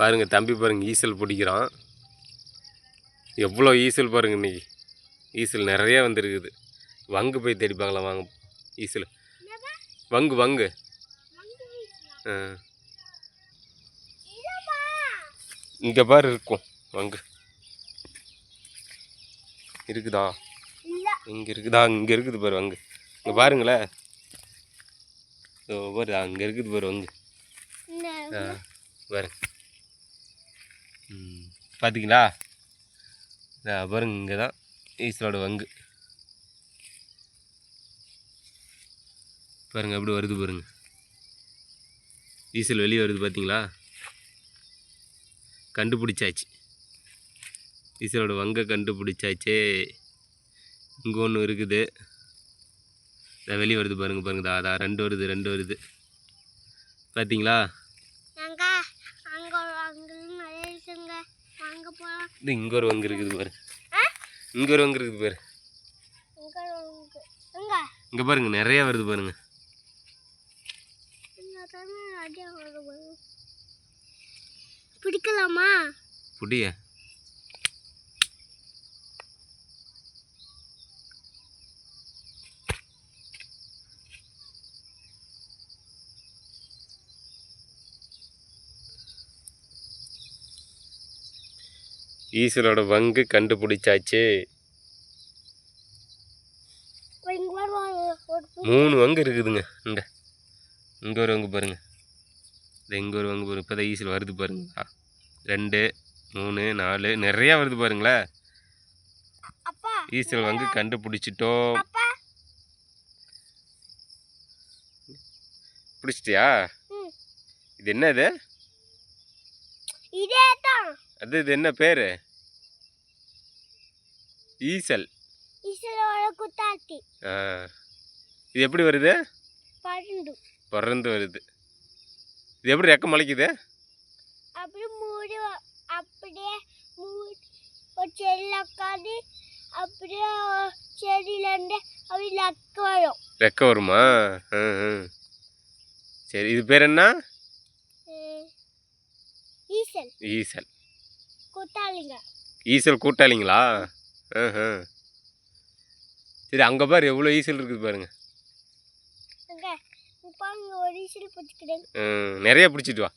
பாருங்கள் தம்பி பாருங்கள் ஈசல் பிடிக்கிறான். எவ்வளோ ஈசல் பாருங்கள் இன்றைக்கி. ஈசல் நிறைய வந்துருக்குது. வங்கு போய் தேடிப்பாங்களா வாங்க. ஈசல் வங்கு வங்கு. இங்கே பாரு இருக்கும் வங்கு. இருக்குதா? இங்கே இருக்குதா? இங்கே இருக்குது பாரு வங்கு. இங்கே பாருங்களேன். பாரு அங்கே இருக்குது பாரு வங்கு. பாருங்க. பார்த்தீங்களா? பாருங்க இங்கே தான் ஈசலோட வங்கு. பாருங்க அப்படி வருது பாருங்க. ஈசல் வெளியே வருது பார்த்தீங்களா? கண்டுபிடிச்சாச்சு. ஈசலோட வங்கை கண்டுபிடிச்சாச்சே. இங்கே ஒன்று இருக்குது. வெளியே வருது பாருங்க பாருங்க. அதான் ரெண்டு வருது பார்த்தீங்களா? இது இங்கே ஒரு வங்கு இருக்குது பாரு. இங்கே ஒரு வங்கு இருக்குது பாரு. இங்கே பாருங்க நிறைய வருது பாருங்க. பிடிக்கலாமா? புடிய ஈசலோட வங்கு கண்டுபிடிச்சாச்சு. 3 வங்கு இருக்குதுங்க. இங்கே ஒரு வங்கு பாருங்க. இங்கே ஒரு வங்கு பாருங்க. இப்போ தான் ஈசல் வருது பாருங்க. 2 3 4 நிறையா வருது பாருங்களேன். ஈசல் வங்கு கண்டுபிடிச்சிட்டோம். பிடிச்சிட்டியா? இது என்ன இது? அது இது என்ன பேரு? ஈசல். இது எப்படி வருது? பறந்து வருது. இது எப்படி ரெக்க முளைக்குது? அப்படியே ஒரு செடியில் உட்காந்து அப்படியே செடியிலேருந்து அப்படியே ரெக்க வரும். ரெக்க வருமா? சரி இது பேர் என்ன? ஈசல். ஈசல் கூட்டாளிங்க. ஈசல் கூட்டாளிங்களா? சரி அங்கே பாரு எவ்வளோ ஈசல் இருக்குது பாருங்க. ஒரு ஈசல் பிடிச்சிக்கிறேன். நிறைய பிடிச்சிட்டு வா.